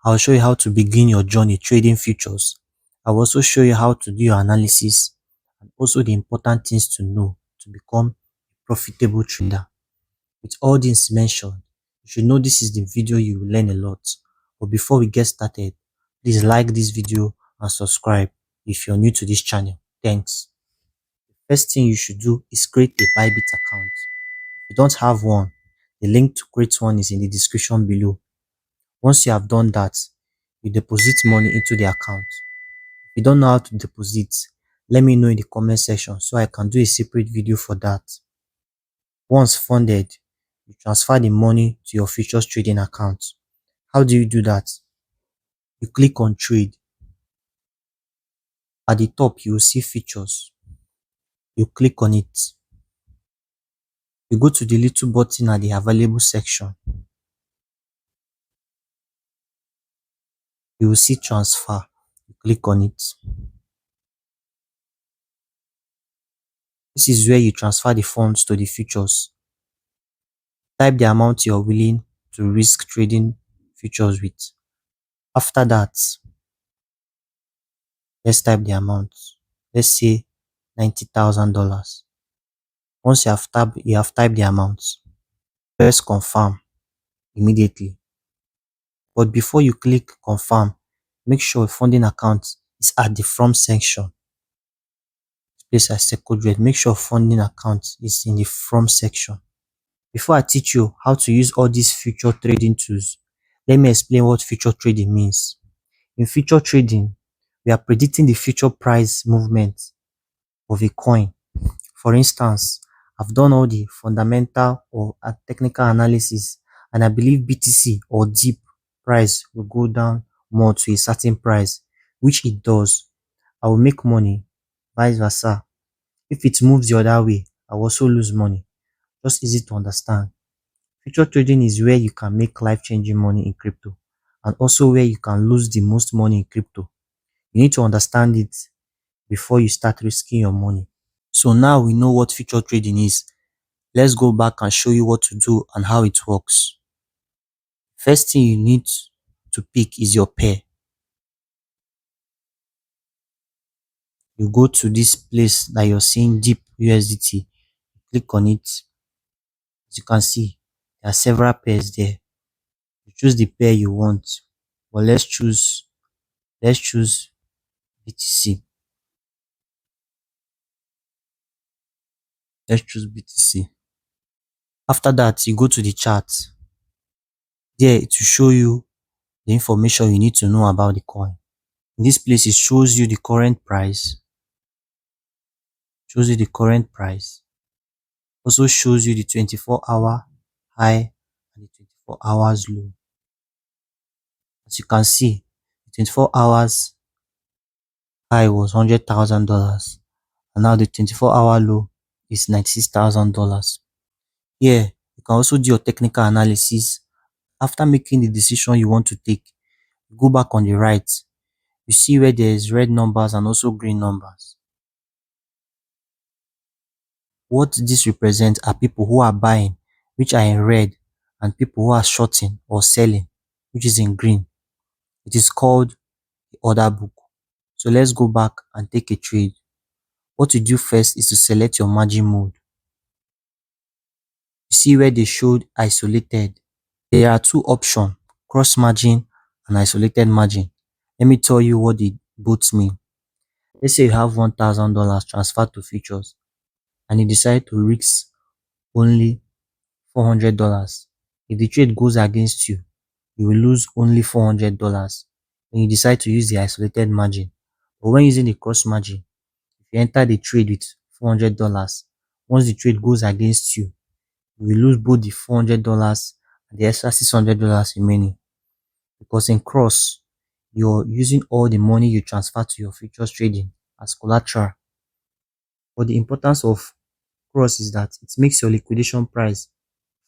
I'll show you how to begin your journey trading futures. I will also show you how to do your analysis and also the important things to know to become a profitable trader. With all things mentioned, you should know this is the video you will learn a lot. But before we get started, please like this video and subscribe if you're new to this channel. Thanks. First thing you should do is create a Bybit account. If you don't have one, the link to create one is in the description below. Once you have done that, you deposit money into the account. If you don't know how to deposit, let me know in the comment section so I can do a separate video for that. Once funded, you transfer the money to your futures trading account. How do you do that? You click on trade. At the top, you will see futures. You click on it. You go to the little button at the available section. You will see transfer. You click on it. This is where you transfer the funds to the futures. Type the amount you're willing to risk trading futures with. After that, let's type the amount. Let's say $90,000. Once you have typed the amount, press confirm immediately. But before you click confirm, make sure funding account is at the from section. Place as second red. Make sure funding account is in the from section. Before I teach you how to use all these future trading tools, let me explain what future trading means. In future trading, we are predicting the future price movement of a coin. For instance, I've done all the fundamental or technical analysis, and I believe BTC or DEEP price will go down more to a certain price, which it does. I will make money, vice versa. If it moves the other way, I will also lose money. Just easy to understand. Future trading is where you can make life-changing money in crypto, and also where you can lose the most money in crypto. You need to understand it before you start risking your money. So now we know what future trading is. Let's go back and show you what to do and how it works. First thing you need to pick is your pair. You go to this place that you're seeing, Deep USDT. Click on it. As you can see, there are several pairs there. You choose the pair you want. But let's choose BTC. Let's choose BTC. After that, you go to the chart. There, it will show you the information you need to know about the coin. In this place, it shows you the current price. Also shows you the 24-hour high and the 24 hours low. As you can see, the 24 hours high was $100,000, and now the 24-hour low is $96,000. Here, you can also do your technical analysis. After making the decision you want to take, go back on the right. You see where there is red numbers and also green numbers. What this represents are people who are buying, which are in red, and people who are shorting or selling, which is in green. It is called the order book. So let's go back and take a trade. What you do first is to select your margin mode. You see where they showed isolated. There are two options, cross margin and isolated margin. Let me tell you what they both mean. Let's say you have $1,000 transferred to futures and you decide to risk only $400. If the trade goes against you, you will lose only $400 when you decide to use the isolated margin. But when using the cross margin, if you enter the trade with $400, once the trade goes against you, you will lose both the $400 and the extra $600 remaining. Because in cross, you're using all the money you transfer to your futures trading as collateral. But the importance of cross is that it makes your liquidation price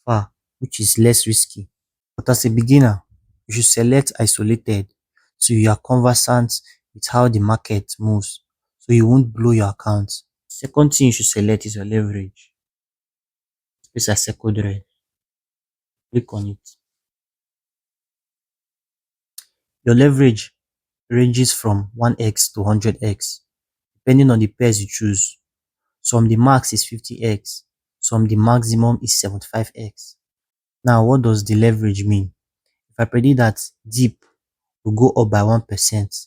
far, which is less risky. But as a beginner, you should select isolated so you are conversant with how the market moves, so you won't blow your account. Second thing you should select is your leverage. Place a second red. Click on it. Your leverage ranges from 1x to 100x, depending on the pairs you choose. Some the max is 50x, some the maximum is 75x. Now, what does the leverage mean? If I predict that dip will go up by 1%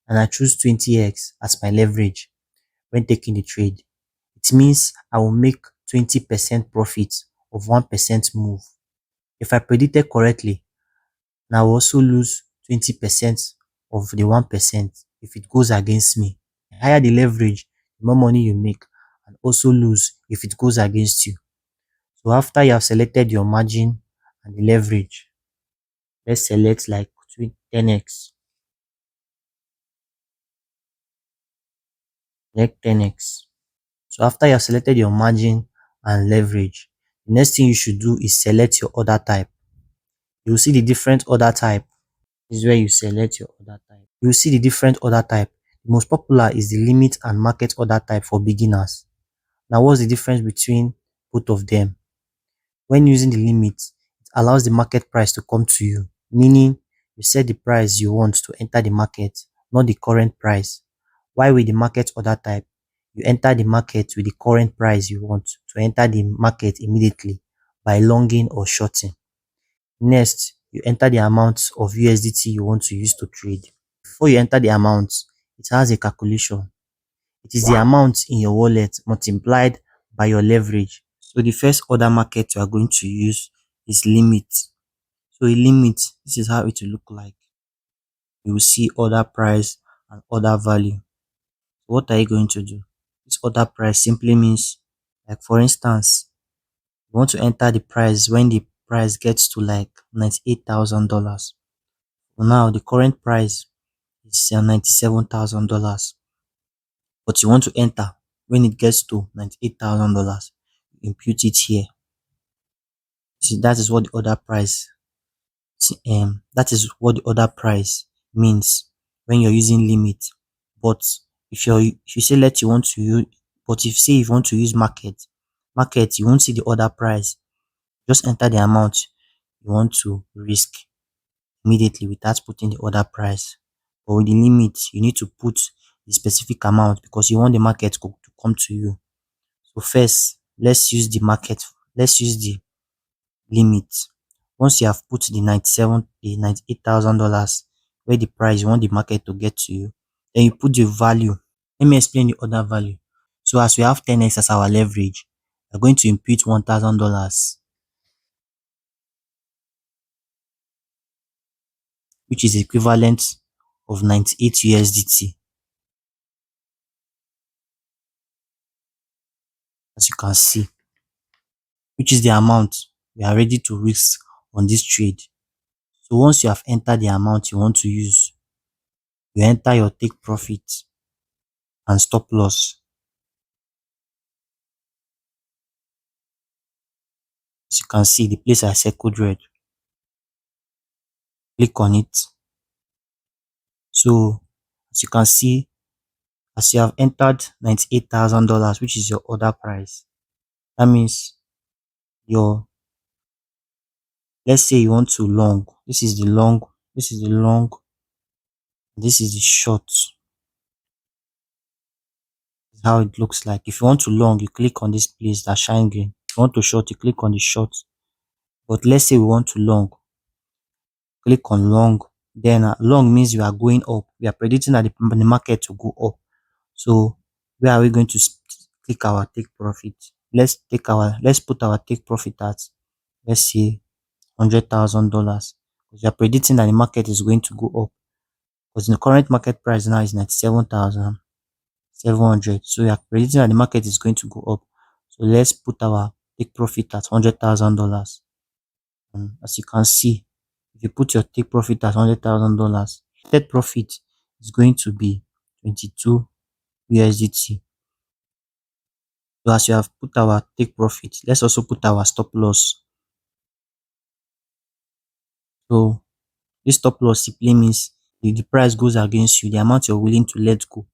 and I choose 20x as my leverage when taking the trade, it means I will make 20% profit of 1% move. If I predicted correctly, and I will also lose 20% of the 1% if it goes against me. The higher the leverage, the more money you make, and also lose if it goes against you. So after you have selected your margin and the leverage, let's select like 10x, select 10x. So after you have selected your margin and leverage, the next thing you should do is select your order type. You will see the different order type. This is where you select your order type. You will see the different order type. The most popular is the limit and market order type for beginners. Now, what's the difference between both of them? When using the limit, it allows the market price to come to you, meaning you set the price you want to enter the market, not the current price. While with the market order type, you enter the market with the current price you want to enter the market immediately by longing or shorting. Next, you enter the amount of USDT you want to use to trade. Before you enter the amount, it has a calculation. It is the amount in your wallet multiplied by your leverage. So the first order market you are going to use is limit. So a limit, this is how it will look like. You will see order price and order value. What are you going to do? This order price simply means, like for instance, you want to enter the price when the price gets to like $98,000. So now the current price is $97,000, but you want to enter when it gets to $98,000. Impute it here. See, that is what the order price. That is what the order price means when you're using limit. But if you say let you want to use, but if say if you want to use market, you won't see the order price. Just enter the amount you want to risk immediately without putting the order price. But with the limit, you need to put the specific amount because you want the market to come to you. So first, let's use the market. Let's use the limit. Once you have put the $98,000 where the price you want the market to get to you, then you put the value. Let me explain the other value. So as we have 10x as our leverage, we're going to impute $1,000, which is equivalent of 98 USDT. As you can see, which is the amount we are ready to risk on this trade. So once you have entered the amount you want to use, you enter your take profit and stop loss. As you can see, the place I circled red. Click on it. So as you can see, as you have entered $98,000, which is your order price, that means your, let's say you want to long. This is the long, this is the long, this is the short. This is how it looks like. If you want to long, you click on this place that shine green. If you want to short, you click on the short. But let's say we want to long, click on long. Then long means you are going up. We are predicting that the market to go up. So where are we going to click our take profit? Let's put our take profit at, let's say, $100,000. We are predicting that the market is going to go up because the current market price now is 97,700. So we are predicting that the market is going to go up. So let's put our take profit at $100,000. And as you can see, if you put your take profit at $100,000, net profit is going to be 22 USDT. So as you have put our take profit, let's also put our stop loss. So this stop loss simply means if the price goes against you, the amount you're willing to let go.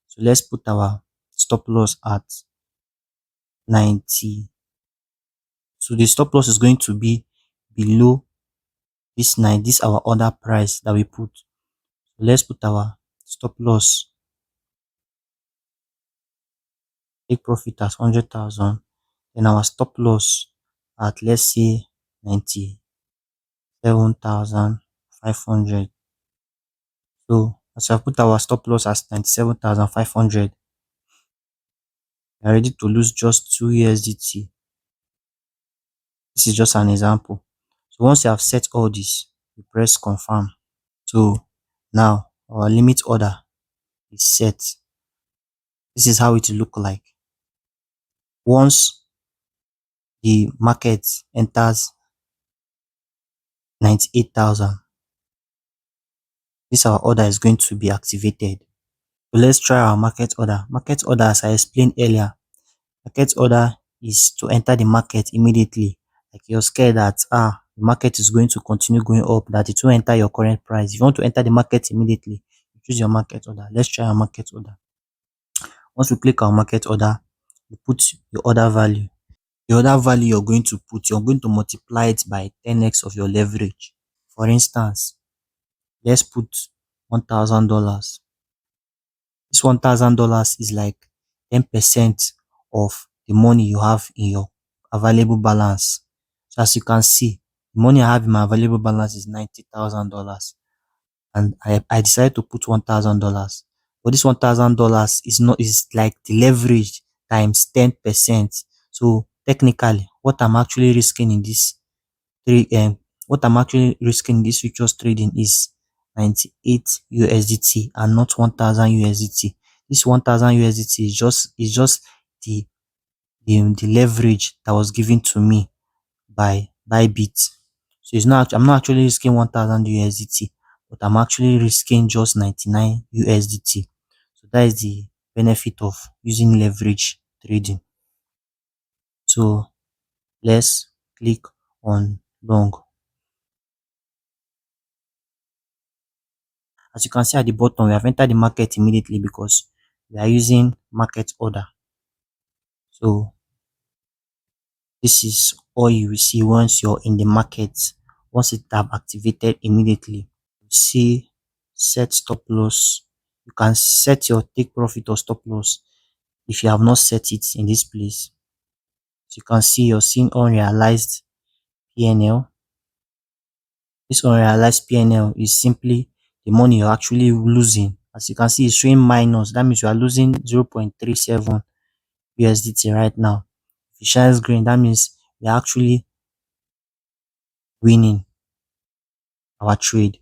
So let's put our stop loss at 90. So the stop loss is going to be below this our order price that we put. Let's put our stop loss, take profit as 100,000. Then our stop loss at, let's say, 97,500. So as I put our stop loss as 97,500, we are ready to lose just 2 USDT. This is just an example. So once you have set all this, you press confirm. So now our limit order is set. This is how it will look like. Once the market enters 98,000, this our order is going to be activated. So let's try our market order. Market order, as I explained earlier, market order is to enter the market immediately. Like you're scared that the market is going to continue going up, that it will enter your current price. If you want to enter the market immediately, you choose your market order. Let's try our market order. Once we click our market order, you put your order value. The order value you're going to multiply it by 10x of your leverage. For instance, let's put $1,000. This $1,000 is like 10% of the money you have in your available balance. So as you can see, the money I have in my available balance is $90,000, and I decided to put $1,000. But this $1,000 is like the leverage times 10%. So technically, what I'm actually risking in this three what I'm actually risking in this futures trading is 98 USDT and not 1,000 USDT. This 1,000 USDT is just the the leverage that was given to me by Bybit. So I'm not actually risking 1,000 USDT, but I'm actually risking just 99 USDT. So that is the benefit of using leverage trading. So let's click on long. As you can see at the bottom, we have entered the market immediately because we are using market order. So this is all you will see once you're in the market. Once it have activated immediately, you see set stop loss. You can set your take profit or stop loss if you have not set it in this place. So you can see you're seeing unrealized PNL. This unrealized PNL is simply the money you're actually losing. As you can see, it's showing minus. That means you are losing 0.37 USDT right now. If it shines green, that means we're actually winning our trade.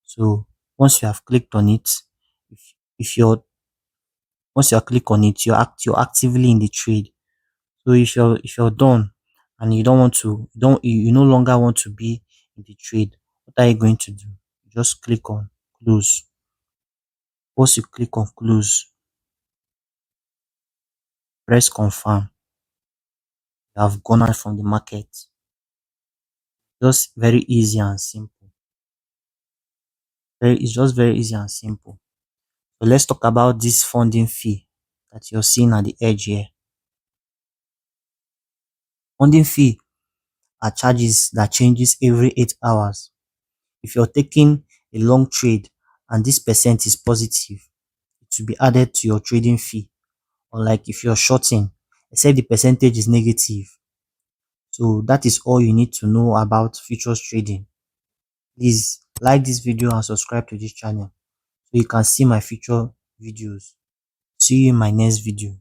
So once you have clicked on it, if you're once you click on it, you're actively in the trade. So if you're done and you don't want to don't you no longer want to be in the trade, what are you going to do? Just click on close. Once you click on close, press confirm. You have gone out from the market. Just very easy and simple. It's just very easy and simple. So let's talk about this funding fee that you're seeing at the edge here. Funding fee are charges that changes every 8 hours. If you're taking a long trade and this percent is positive, it will be added to your trading fee. Unlike if you're shorting, except the percentage is negative. So that is all you need to know about futures trading. Please like this video and subscribe to this channel so you can see my future videos. See you in my next video.